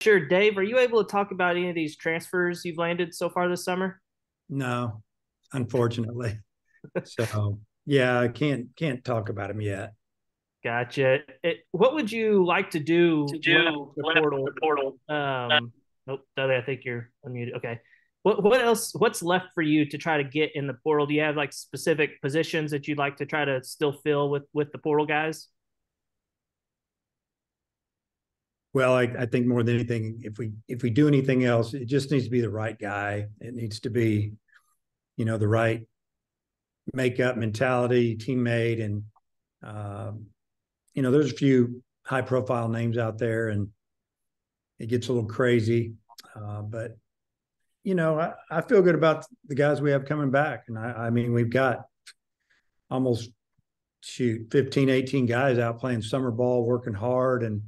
Sure, Dave, are you able to talk about any of these transfers you've landed so far this summer? No, unfortunately. So yeah, I can't talk about him yet. Gotcha. What would you like to To do left do the left the portal? portal. Nope, Dudley, I think you're unmuted. Okay. What else? What's left for you to try to get in the portal? Do you have like specific positions that you'd like to try to still fill with the portal guys? Well, I think more than anything, if we do anything else, it just needs to be the right guy. It needs to be, the right makeup, mentality, teammate, and um, there's a few high profile names out there, and it gets a little crazy. But I feel good about the guys we have coming back, and I mean we've got almost 15, 18 guys out playing summer ball, working hard, and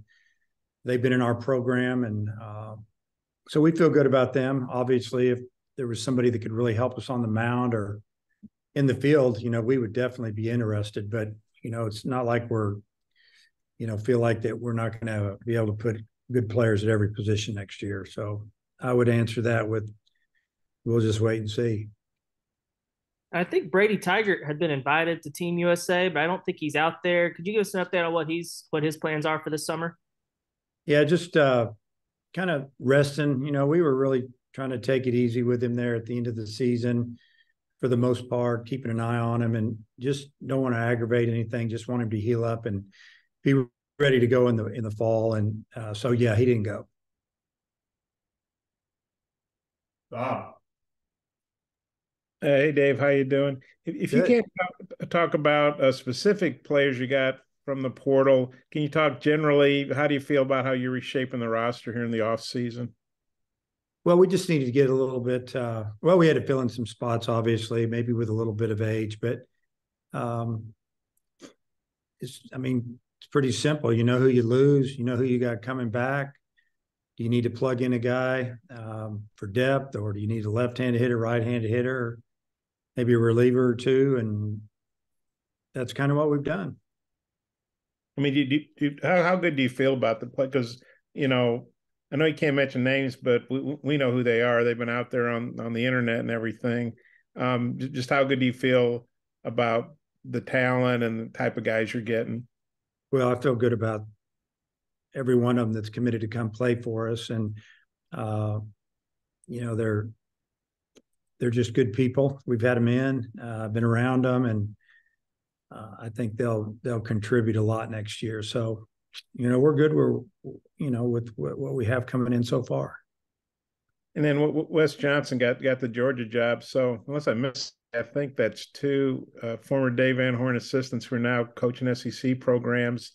they've been in our program, and so we feel good about them. Obviously, if there was somebody that could really help us on the mound or in the field, we would definitely be interested. But it's not like we're feel like that we're not going to be able to put good players at every position next year. So I would answer that with we'll just wait and see. I think Brady Tiger had been invited to Team USA, but I don't think he's out there. Could you give us an update on what his plans are for this summer? Yeah, just kind of resting. We were really trying to take it easy with him there at the end of the season for the most part, keeping an eye on him and just don't want to aggravate anything. Just want him to heal up and be ready to go in the fall. And so yeah, he didn't go. Bob. Hey Dave, how you doing? If you Good. can't talk about specific players you got from the portal, can you talk generally? How do you feel about how you're reshaping the roster here in the off season? Well, we just needed to get a little bit. Well, we had to fill in some spots, obviously, maybe with a little bit of age, but um, I mean, it's pretty simple. You know who you lose. You know who you got coming back. Do you need to plug in a guy for depth, or do you need a left-handed hitter, right-handed hitter, maybe a reliever or two? And that's kind of what we've done. I mean, how good do you feel about the play? Because you know, I know you can't mention names, but we know who they are. They've been out there on the internet and everything. Just how good do you feel about the talent and the type of guys you're getting? Well, I feel good about every one of them that's committed to come play for us, and uh, they're just good people. We've had them in, been around them, and I think they'll contribute a lot next year. So, we're good. We're with what we have coming in so far. And then Wes Johnson got the Georgia job. So unless I missed, I think that's two former Dave Van Horn assistants who are now coaching SEC programs.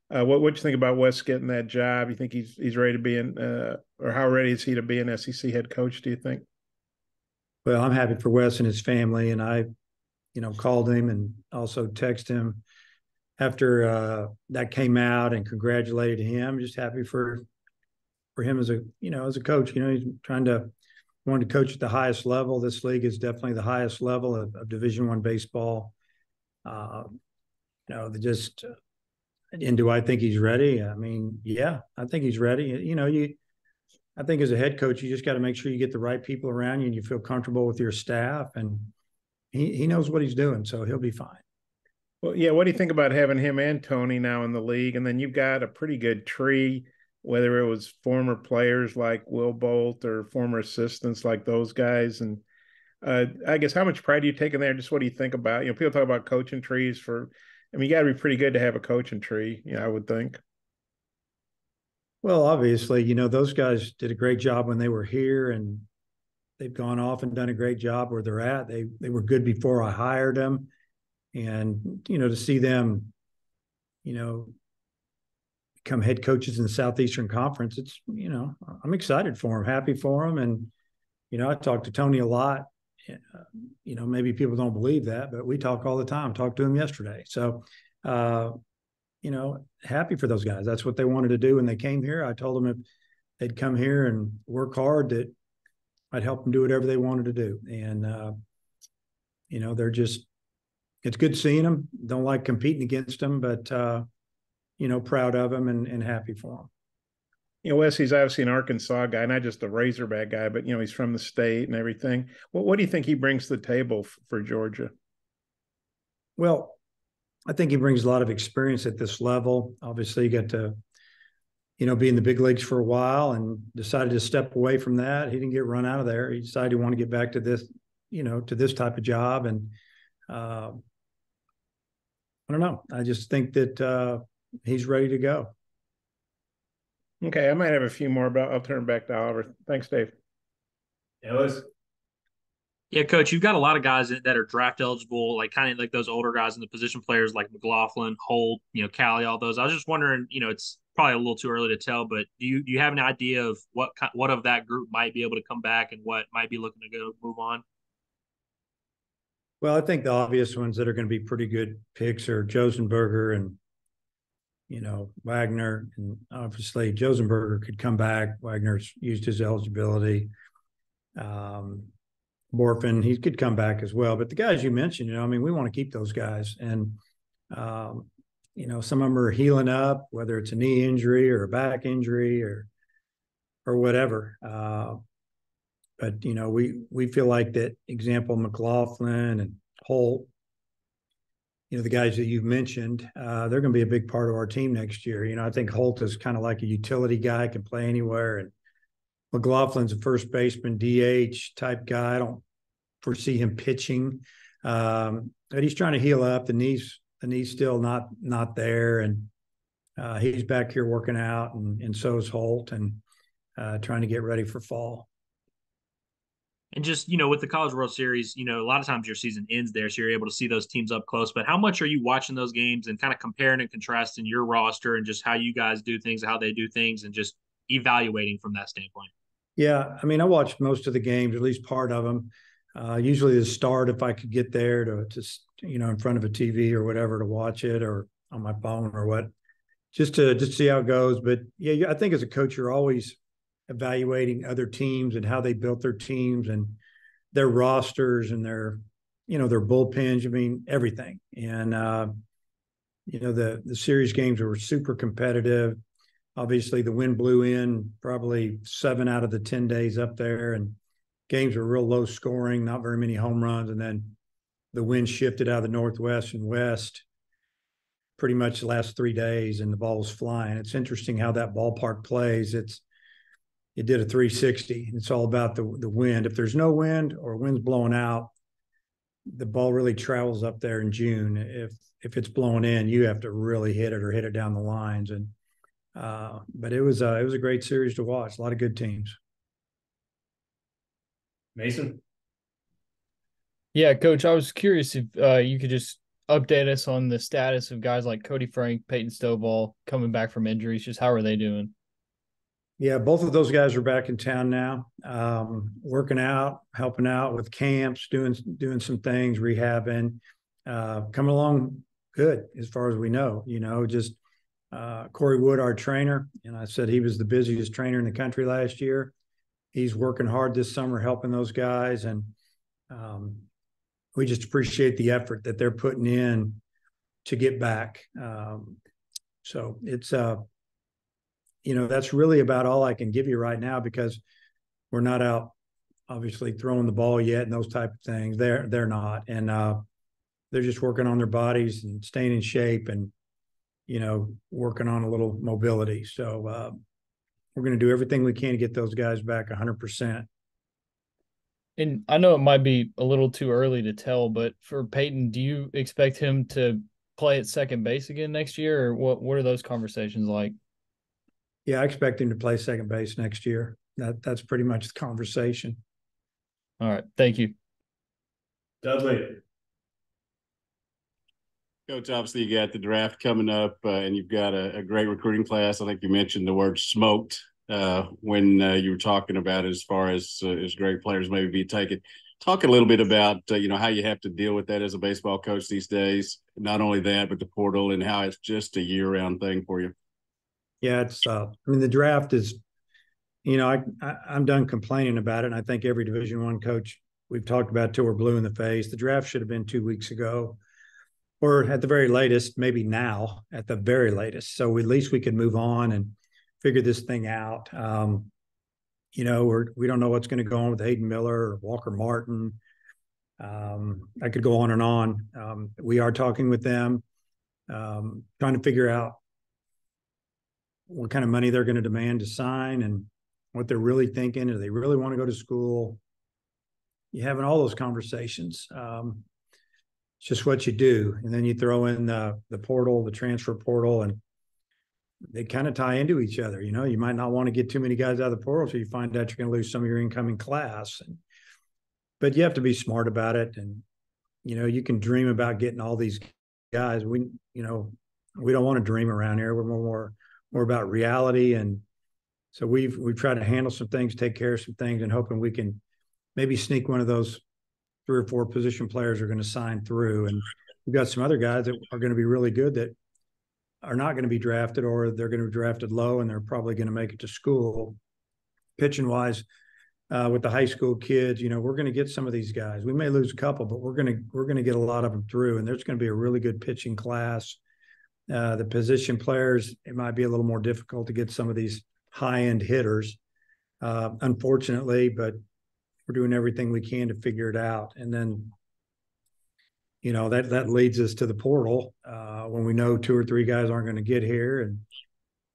What you think about Wes getting that job? You think he's ready to be in, or how ready is he to be an SEC head coach? Do you think? Well, I'm happy for Wes and his family, and I, called him and also texted him after that came out and congratulated him. Just happy for him as a coach. He's wanted to coach at the highest level. This league is definitely the highest level of Division I baseball. Uh, just and do I think he's ready? I mean, yeah, I think he's ready. I think as a head coach, you just got to make sure you get the right people around you and you feel comfortable with your staff, and he knows what he's doing, so he'll be fine. Well, yeah. What do you think about having him and Tony now in the league? And then you've got a pretty good tree, whether it was former players like Will Bolt or former assistants like those guys. And I guess how much pride do you take in there? Just what do you think about? People talk about coaching trees for. I mean, you got to be pretty good to have a coaching tree. I would think. Well, obviously, those guys did a great job when they were here, and they've gone off and done a great job where they're at. They were good before I hired them, and to see them, you know, become head coaches in the Southeastern Conference, it's I'm excited for them, happy for them, and I talk to Tony a lot. Maybe people don't believe that, but we talk all the time. Talked to him yesterday, so happy for those guys. That's what they wanted to do when they came here. I told them if they'd come here and work hard, that I'd help them do whatever they wanted to do. And they're just it's good seeing them. Don't like competing against them, but proud of them and happy for them. Wesley's obviously an Arkansas guy, not just a Razorback guy, but he's from the state and everything. What do you think he brings to the table for Georgia? Well, I think he brings a lot of experience at this level. Obviously, he got to, be in the big leagues for a while and decided to step away from that. He didn't get run out of there. He decided he wanted to get back to this, to this type of job. And I don't know. I just think that he's ready to go. Okay, I might have a few more, but I'll turn back to Oliver. Thanks, Dave. Yeah, coach, you've got a lot of guys that are draft eligible, like kind of like those older guys and the position players like McLaughlin, Holt, Callie, all those. I was just wondering, it's probably a little too early to tell, but do you have an idea of what of that group might be able to come back and what might be looking to go move on? Well, I think the obvious ones that are going to be pretty good picks are Josenberger and Wagner, and obviously Josenberger could come back. Wagner's used his eligibility. Borfin, he could come back as well. But the guys you mentioned, we want to keep those guys. And, some of them are healing up, whether it's a knee injury or a back injury or whatever. But, we feel like that example, McLaughlin and Holt, the guys that you've mentioned, they're going to be a big part of our team next year. I think Holt is kind of like a utility guy, can play anywhere. And McLaughlin's a first baseman, DH type guy. I don't foresee him pitching, but he's trying to heal up. The knee's still not there, and he's back here working out, and so is Holt, and trying to get ready for fall. And just, with the College World Series, a lot of times your season ends there, so you're able to see those teams up close. But how much are you watching those games and kind of comparing and contrasting your roster and just how you guys do things, how they do things, and just evaluating from that standpoint? Yeah, I watched most of the games, at least part of them. Usually the start, if I could get there to in front of a TV or whatever to watch it, or on my phone or what, just to see how it goes. But yeah, I think as a coach, you're always evaluating other teams and how they built their teams and their rosters and their bullpens. Everything. And the series games were super competitive. Obviously, the wind blew in probably 7 out of the 10 days up there, and games were real low scoring, not very many home runs. And then the wind shifted out of the northwest and west pretty much the last 3 days, and the ball was flying. It's interesting how that ballpark plays. It did a 360. It's all about the wind. If there's no wind or wind's blowing out, the ball really travels up there in June. If it's blowing in, you have to really hit it or hit it down the lines. And but it was a great series to watch. A lot of good teams. Mason? Yeah, Coach, I was curious if you could just update us on the status of guys like Cody Frank, Peyton Stovall coming back from injuries. Just how are they doing? Yeah, both of those guys are back in town now, working out, helping out with camps, doing some things, rehabbing, coming along good as far as we know. Just Corey Wood, our trainer, and I said he was the busiest trainer in the country last year. He's working hard this summer helping those guys, and we just appreciate the effort that they're putting in to get back. So it's that's really about all I can give you right now, because we're not out obviously throwing the ball yet and those type of things. They're not, and they're just working on their bodies and staying in shape and working on a little mobility. So we're going to do everything we can to get those guys back 100%. And I know it might be a little too early to tell, but for Peyton, do you expect him to play at second base again next year, or what are those conversations like? Yeah, I expect him to play second base next year. That's pretty much the conversation. All right. Thank you. Dudley? Coach, obviously you got the draft coming up, and you've got a great recruiting class. I think you mentioned the word smoked when you were talking about it, as far as great players maybe be taken. Talk a little bit about how you have to deal with that as a baseball coach these days. Not only that, but the portal, and how it's just a year-round thing for you. Yeah, it's the draft is, I'm done complaining about it, and I think every Division I coach we've talked about till we're blue in the face. The draft should have been 2 weeks ago, or at the very latest, maybe now at the very latest. So at least we could move on and figure this thing out. We don't know what's going to go on with Hayden Miller or Walker Martin. I could go on and on. We are talking with them, trying to figure out what kind of money they're going to demand to sign and what they're really thinking. Do they really want to go to school? You're having all those conversations. It's just what you do. And then you throw in the portal, the transfer portal, and they kind of tie into each other. You might not want to get too many guys out of the portal, so you find out you're going to lose some of your incoming class. But you have to be smart about it. And, you can dream about getting all these guys. We don't want to dream around here. We're more about reality. And so we've tried to handle some things, take care of some things, and hoping we can maybe sneak one of those 3 or 4 position players are going to sign through. And we've got some other guys that are going to be really good that are not going to be drafted, or they're going to be drafted low and they're probably going to make it to school. Pitching wise, with the high school kids, we're going to get some of these guys. We may lose a couple, but we're going to get a lot of them through, and there's going to be a really good pitching class. The position players, it might be a little more difficult to get some of these high-end hitters, unfortunately, but we're doing everything we can to figure it out. And then, that leads us to the portal when we know 2 or 3 guys aren't going to get here, and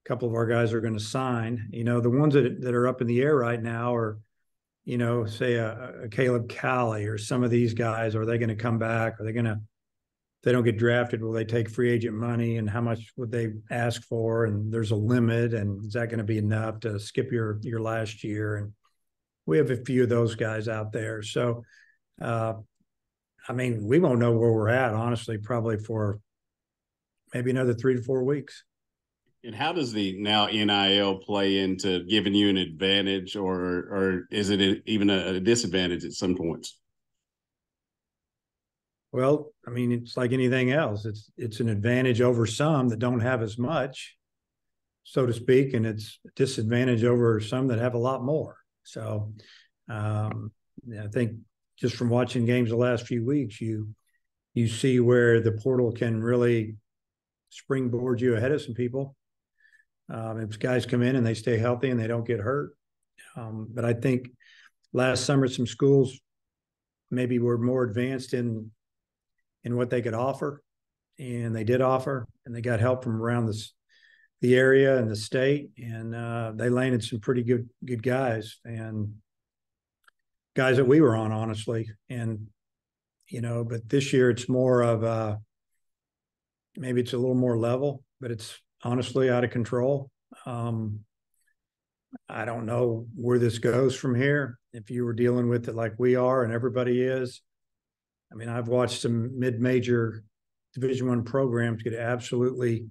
a couple of our guys are going to sign. The ones that are up in the air right now are, say a Caleb Cali or some of these guys. Are they going to come back? Are they going to, if they don't get drafted, will they take free agent money, and how much would they ask for? And there's a limit, and is that going to be enough to skip your last year? And we have a few of those guys out there. So, we won't know where we're at, honestly, probably for maybe another 3 to 4 weeks. And how does the now NIL play into giving you an advantage, or is it even a disadvantage at some points? Well, it's like anything else. It's an advantage over some that don't have as much, so to speak, and it's a disadvantage over some that have a lot more. So I think just from watching games the last few weeks, you see where the portal can really springboard you ahead of some people. If guys come in and they stay healthy and they don't get hurt. But I think last summer some schools maybe were more advanced in what they could offer, and they did offer, and they got help from around the area and the state, and they landed some pretty good guys, and guys that we were on, honestly. And but this year it's more of maybe it's a little more level, but it's honestly out of control. I don't know where this goes from here. If you were dealing with it like we are, and everybody is, I've watched some mid-major Division I programs get absolutely,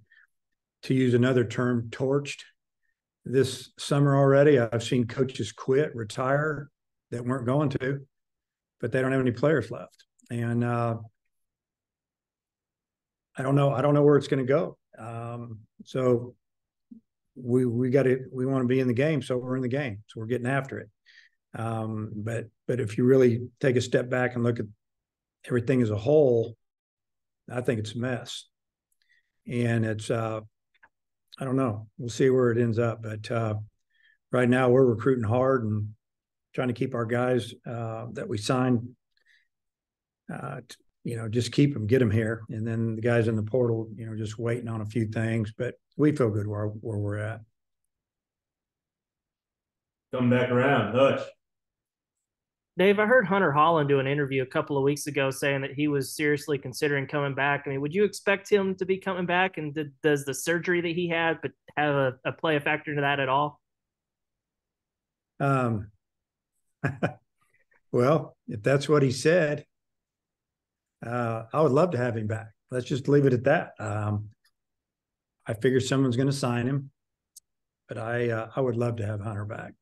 to use another term, torched this summer already. I've seen coaches quit, retire, that weren't going to, but they don't have any players left. And I don't know where it's going to go. So we want to be in the game, so we're in the game, so we're getting after it. But if you really take a step back and look at everything as a whole, I think it's a mess. And it's I don't know. We'll see where it ends up. But right now we're recruiting hard and trying to keep our guys that we signed, just keep them, get them here. And then the guys in the portal, just waiting on a few things. But we feel good where we're at. Come back around, Hutch. Dave, I heard Hunter Holland do an interview a couple of weeks ago saying that he was seriously considering coming back. Would you expect him to be coming back? And does the surgery that he had have a play a factor into that at all? Well, if that's what he said, I would love to have him back. Let's just leave it at that. I figure someone's going to sign him, but I would love to have Hunter back.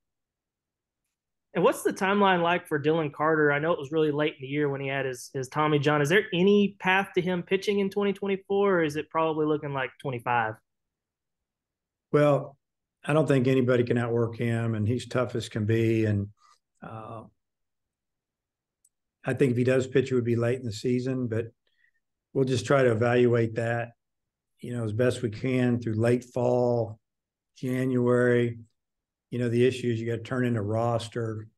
And what's the timeline like for Dylan Carter? I know it was really late in the year when he had his Tommy John. Is there any path to him pitching in 2024, or is it probably looking like 25? Well, I don't think anybody can outwork him, and he's tough as can be. And I think if he does pitch, it would be late in the season, but we'll just try to evaluate that, as best we can through late fall, January. The issue is you got to turn in a roster,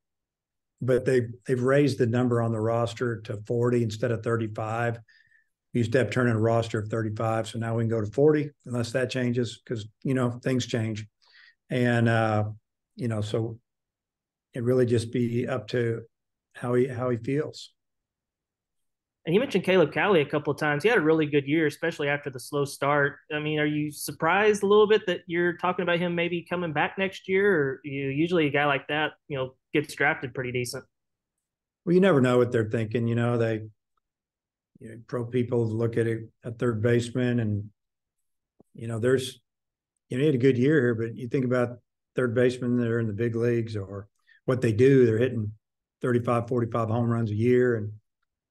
but they've raised the number on the roster to 40 instead of 35. We used to have turn in a roster of 35, so now we can go to 40 unless that changes because things change, and so it really just be up to how he feels. And you mentioned Caleb Cowley a couple of times. He had a really good year, especially after the slow start. I mean, are you surprised a little bit that you're talking about him maybe coming back next year? Or usually a guy like that, gets drafted pretty decent? Well, you never know what they're thinking. Pro people look at a third baseman, and there's he had a good year here, but you think about third basemen that are in the big leagues or what they do. They're hitting 35, 45 home runs a year, and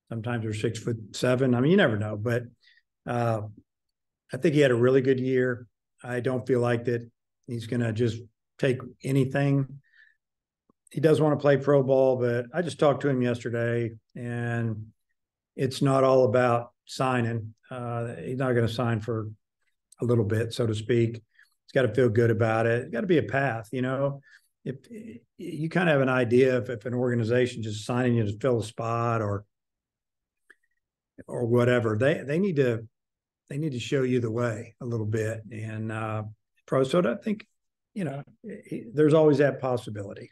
sometimes they're 6'7". I mean, you never know, but I think he had a really good year. I don't feel like that he's going to just take anything. He does want to play pro ball, but I just talked to him yesterday, and it's not all about signing. He's not going to sign for a little bit, so to speak. He's got to feel good about it. It's got to be a path, If you kind of have an idea if an organization just signing you to fill a spot or whatever, they need to show you the way a little bit. And pro, so I think there's always that possibility.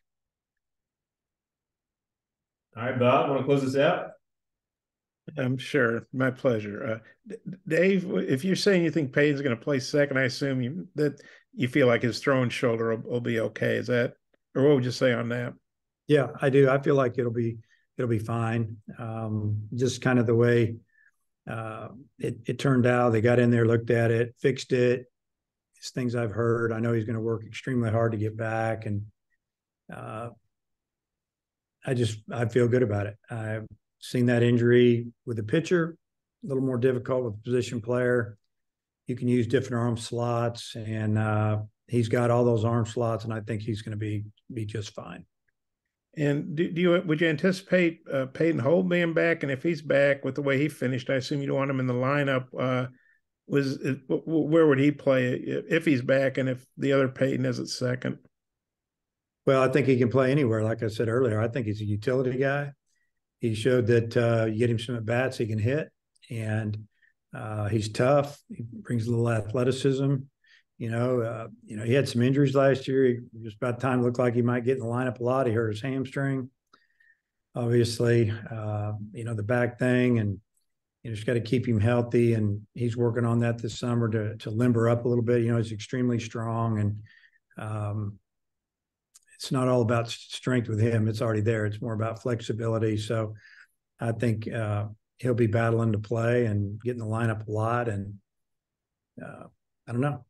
All right, Bob, want to close this out? I'm sure. My pleasure. Dave, if you're saying you think Payton's going to play second, I assume that you feel like his throwing shoulder will be okay. Is that, or what would you say on that? Yeah, I do. I feel like it'll be fine. Just kind of the way it turned out. They got in there, looked at it, fixed it. It's things I've heard. I know he's going to work extremely hard to get back, and I feel good about it. I've seen that injury with the pitcher, a little more difficult with the position player. You can use different arm slots, and he's got all those arm slots, and I think he's going to be just fine. And would you anticipate Peyton Holt being back? And if he's back with the way he finished, I assume you don't want him in the lineup. Where would he play if he's back, and if the other Peyton is at second? Well, I think he can play anywhere. Like I said earlier, I think he's a utility guy. He showed that you get him some at bats, he can hit, and he's tough. He brings a little athleticism. He had some injuries last year. Just about time looked like he might get in the lineup a lot. He hurt his hamstring, obviously. The back thing, and just got to keep him healthy. And he's working on that this summer to limber up a little bit. He's extremely strong, and it's not all about strength with him. It's already there. It's more about flexibility. So I think he'll be battling to play and get in the lineup a lot. And I don't know.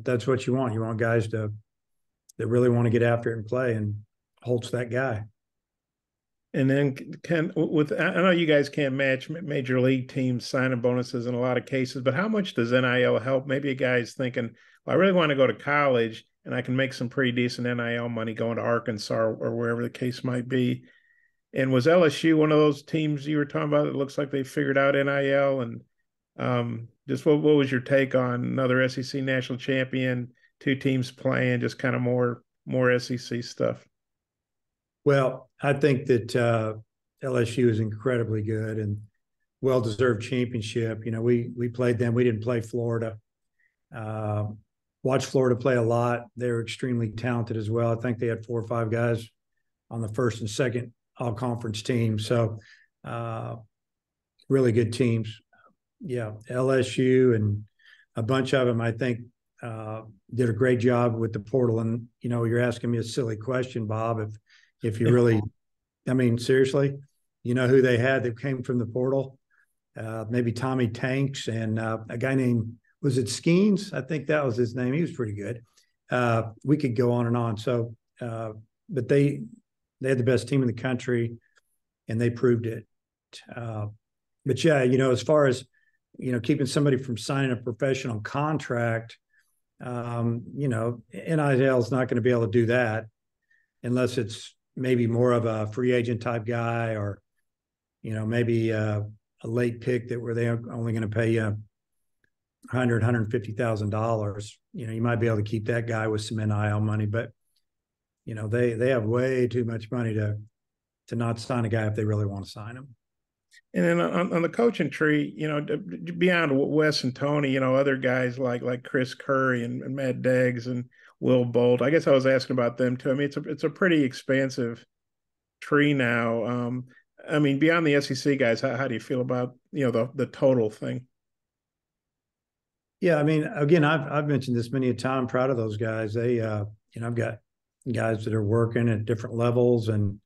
That's what you want. You want guys that really want to get after it and play, and Holt's that guy. And then I know you guys can't match major league teams signing bonuses in a lot of cases, but how much does NIL help? Maybe a guy's thinking, well, I really want to go to college and I can make some pretty decent NIL money going to Arkansas or wherever the case might be. And was LSU one of those teams you were talking about that looks like they figured out NIL? And just what was your take on another SEC national champion, two teams playing, just kind of more SEC stuff? Well, I think that LSU is incredibly good and well-deserved championship. We played them. We didn't play Florida. Watched Florida play a lot. They're extremely talented as well. I think they had 4 or 5 guys on the first and second all-conference team. So really good teams. Yeah, LSU and a bunch of them, I think, did a great job with the portal. And, you're asking me a silly question, Bob, if you really, I mean, seriously, who they had that came from the portal? Maybe Tommy Tanks and a guy named, was it Skeens? I think that was his name. He was pretty good. We could go on and on. So, but they had the best team in the country, and they proved it. But yeah, as far as, keeping somebody from signing a professional contract, NIL is not going to be able to do that unless it's maybe more of a free agent type guy, or, maybe a late pick that where they're only going to pay you $150,000. You might be able to keep that guy with some NIL money, but they have way too much money to not sign a guy if they really want to sign him. And then on the coaching tree, beyond Wes and Tony, other guys like Chris Curry and Matt Deggs and Will Bolt. I guess I was asking about them too. I mean, it's a pretty expansive tree now. I mean, beyond the SEC guys, how do you feel about the total thing? Yeah, I mean, again, I've mentioned this many a time. I'm proud of those guys. They, I've got guys that are working at different levels and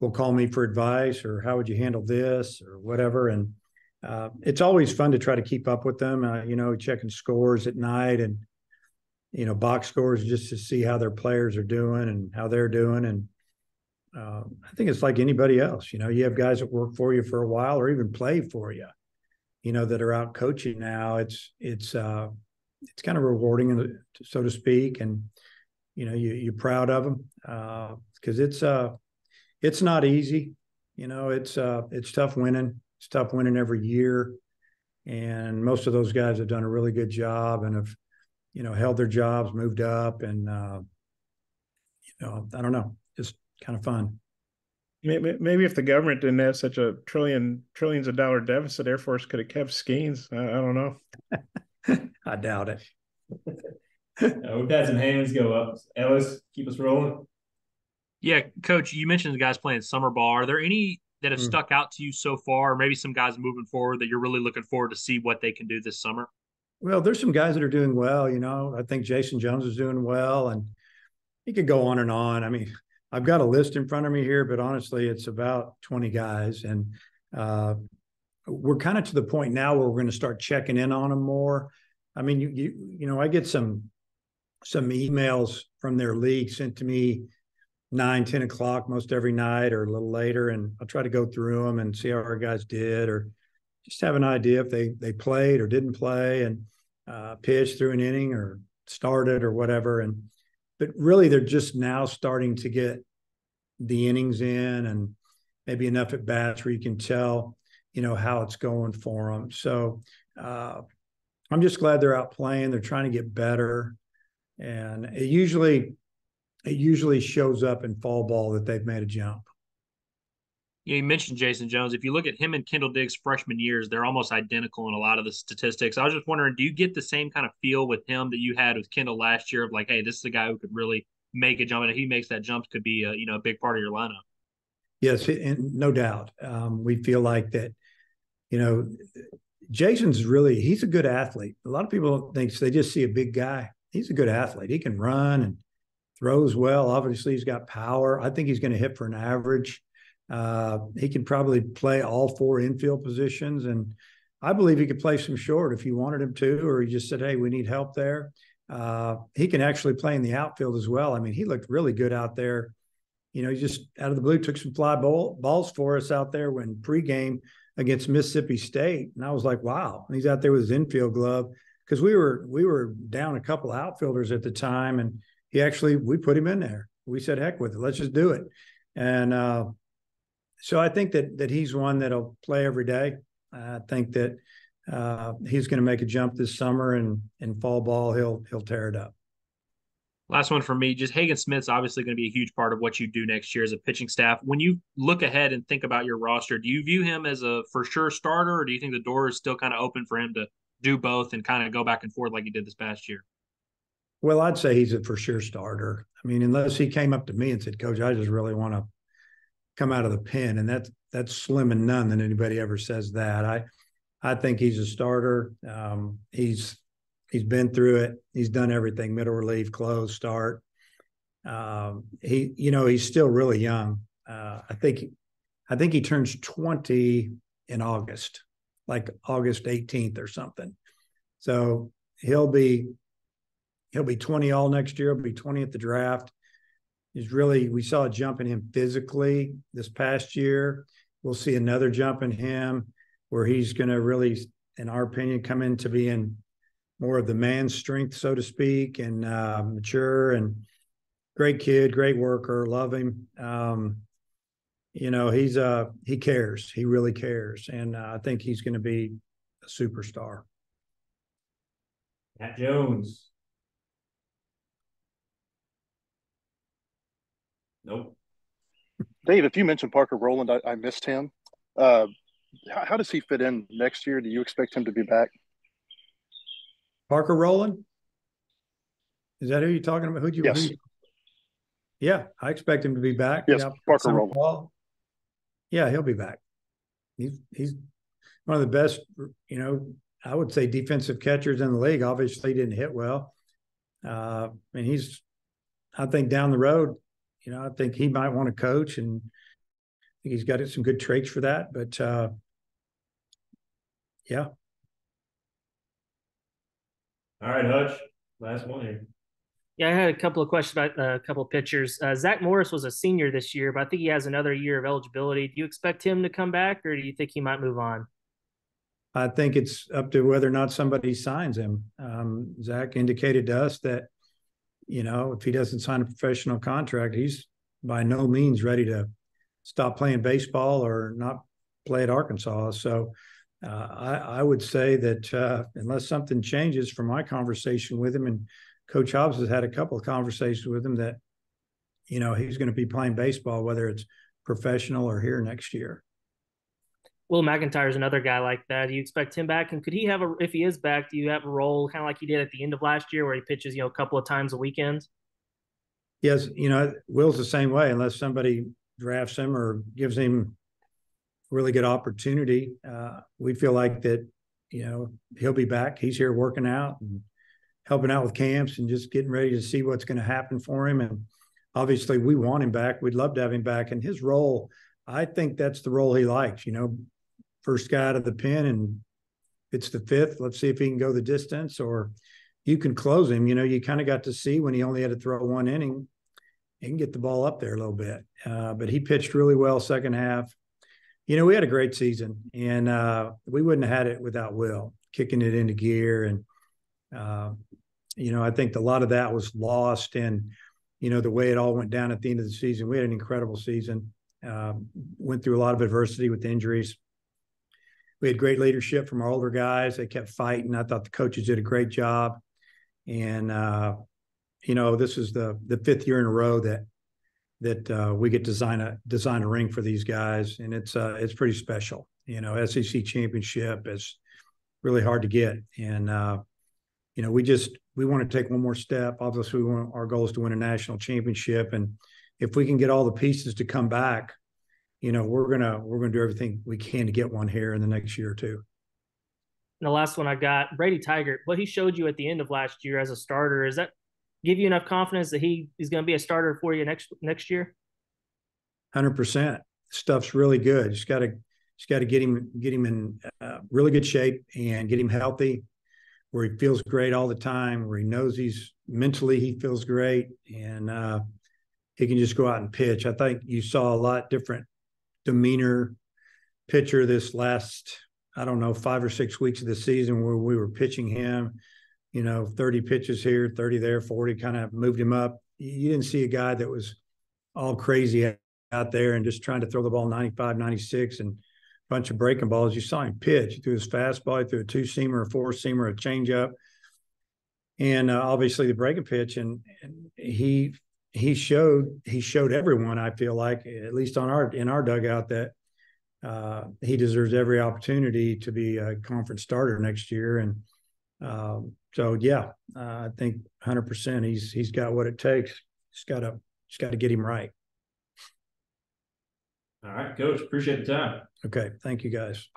will call me for advice or how would you handle this or whatever. And it's always fun to try to keep up with them. Checking scores at night and box scores just to see how their players are doing and how they're doing. And I think it's like anybody else. You have guys that work for you for a while or even play for you, that are out coaching now. It's kind of rewarding, so to speak, and you're proud of them because it's not easy. It's tough winning. It's tough winning every year, and most of those guys have done a really good job and have held their jobs, moved up, and I don't know, just kind of fun. Maybe if the government didn't have such a trillions of dollar deficit, Air Force could have kept Skeens. I don't know. I doubt it. We've had some hands go up. Ellis, keep us rolling. Yeah, Coach, you mentioned the guys playing summer ball. Are there any that have stuck out to you so far, or maybe some guys moving forward that you're really looking forward to see what they can do this summer? Well, there's some guys that are doing well. I think Jason Jones is doing well, and he could go on and on. I mean, I've got a list in front of me here, but honestly, it's about 20 guys. And we're kind of to the point now where we're going to start checking in on them more. I mean, I get some emails from their league sent to me 9-10 o'clock most every night or a little later. And I'll try to go through them and see how our guys did or just have an idea if they played or didn't play and pitched through an inning or started or whatever. But really, they're just now starting to get the innings in and maybe enough at bats where you can tell, how it's going for them. So I'm just glad they're out playing. They're trying to get better. And it usually shows up in fall ball that they've made a jump. You mentioned Jason Jones. If you look at him and Kendall Diggs' freshman years, they're almost identical in a lot of the statistics. I was just wondering, do you get the same kind of feel with him that you had with Kendall last year of like, hey, this is a guy who could really make a jump, and if he makes that jump, could be a big part of your lineup? Yes, and no doubt. We feel like that, Jason's he's a good athlete. A lot of people think they just see a big guy. He's a good athlete. He can run and throws well. Obviously, he's got power. I think he's going to hit for an average. He can probably play all four infield positions, and I believe he could play some short if you wanted him to, or he just said, hey, we need help there. He can actually play in the outfield as well. I mean, he looked really good out there. He just out of the blue took some fly balls for us out there when pregame against Mississippi State. And I was like, wow. And he's out there with his infield glove because we were down a couple of outfielders at the time, and we put him in there. We said, heck with it. Let's just do it. And so I think that he's one that'll play every day. I think that he's going to make a jump this summer, and in fall ball, he'll tear it up. Last one for me, just Hagen Smith's obviously going to be a huge part of what you do next year as a pitching staff. When you look ahead and think about your roster, do you view him as a for sure starter, or do you think the door is still kind of open for him to do both and kind of go back and forth like he did this past year? Well, I'd say he's a for sure starter. I mean, unless he came up to me and said, Coach, I just really want to come out of the pen, and that's slim and none that anybody ever says that. I think he's a starter. He's been through it. He's done everything: middle relief, close, start. He's still really young. I think he turns 20 in August, like August 18th or something. So he'll be 20 all next year. He'll be 20 at the draft. We saw a jump in him physically this past year. We'll see another jump in him where he's going to really, in our opinion, come into being more of the man's strength, so to speak, and mature and great kid, great worker, love him. He cares. He really cares. And I think he's going to be a superstar. Matt Jones. Nope. Dave, if you mentioned Parker Rowland, I missed him. Uh, how does he fit in next year? Do you expect him to be back? Parker Rowland? Is that who you're talking about? Yes. Yeah, I expect him to be back. Yes, Yeah, Parker Rowland. Yeah, he'll be back. He's one of the best, I would say defensive catchers in the league. Obviously, he didn't hit well. And I think down the road, I think he might want to coach, and I think he's got some good traits for that. But yeah. All right, Hutch. Last one here. Yeah, I had a couple of questions about a couple of pitchers. Zach Morris was a senior this year, but I think he has another year of eligibility. Do you expect him to come back, or do you think he might move on? I think it's up to whether or not somebody signs him. Zach indicated to us that, if he doesn't sign a professional contract, he's by no means ready to stop playing baseball or not play at Arkansas. So I would say that unless something changes from my conversation with him, and Coach Hobbs has had a couple of conversations with him, that, he's going to be playing baseball, whether it's professional or here next year. Will McIntyre is another guy like that. Do you expect him back? And could he if he is back, do you have a role kind of like he did at the end of last year where he pitches, a couple of times a weekend? Yes. Will's the same way, unless somebody drafts him or gives him really good opportunity. We feel like that, he'll be back. He's here working out and helping out with camps and just getting ready to see what's going to happen for him. And obviously we want him back. We'd love to have him back. And his role, I think that's the role he likes, first guy out of the pen, and it's the fifth. Let's see if he can go the distance, or you can close him. You kind of got to see when he only had to throw one inning, he can get the ball up there a little bit. But he pitched really well second half. We had a great season, and we wouldn't have had it without Will kicking it into gear. And, I think a lot of that was lost. And, the way it all went down at the end of the season, we had an incredible season. Went through a lot of adversity with injuries. We had great leadership from our older guys. They kept fighting. I thought the coaches did a great job. And, this is the fifth year in a row that we get to design a ring for these guys. And it's pretty special. SEC championship is really hard to get. And, we want to take one more step. Obviously, our goal is to win a national championship. And if we can get all the pieces to come back, we're gonna do everything we can to get one here in the next year or two. And the last one I got, Brady Tigert, what he showed you at the end of last year as a starter, is that give you enough confidence that he's going to be a starter for you next year? 100%. Stuff's really good. Just got to get him in really good shape and get him healthy, where he feels great all the time, where he knows he feels great, and he can just go out and pitch. I think you saw a lot different demeanor pitcher this last, 5 or 6 weeks of the season, where we were pitching him, 30 pitches here, 30 there, 40, kind of moved him up. You didn't see a guy that was all crazy out there and just trying to throw the ball 95, 96 and a bunch of breaking balls. You saw him pitch. He threw his fastball, he threw a two-seamer, a four-seamer, a changeup, and obviously the breaking pitch. And he showed everyone, I feel like, at least in our dugout, that he deserves every opportunity to be a conference starter next year. And I think 100% he's got what it takes. Just got to get him right. All right, Coach. Appreciate the time. Okay. Thank you, guys.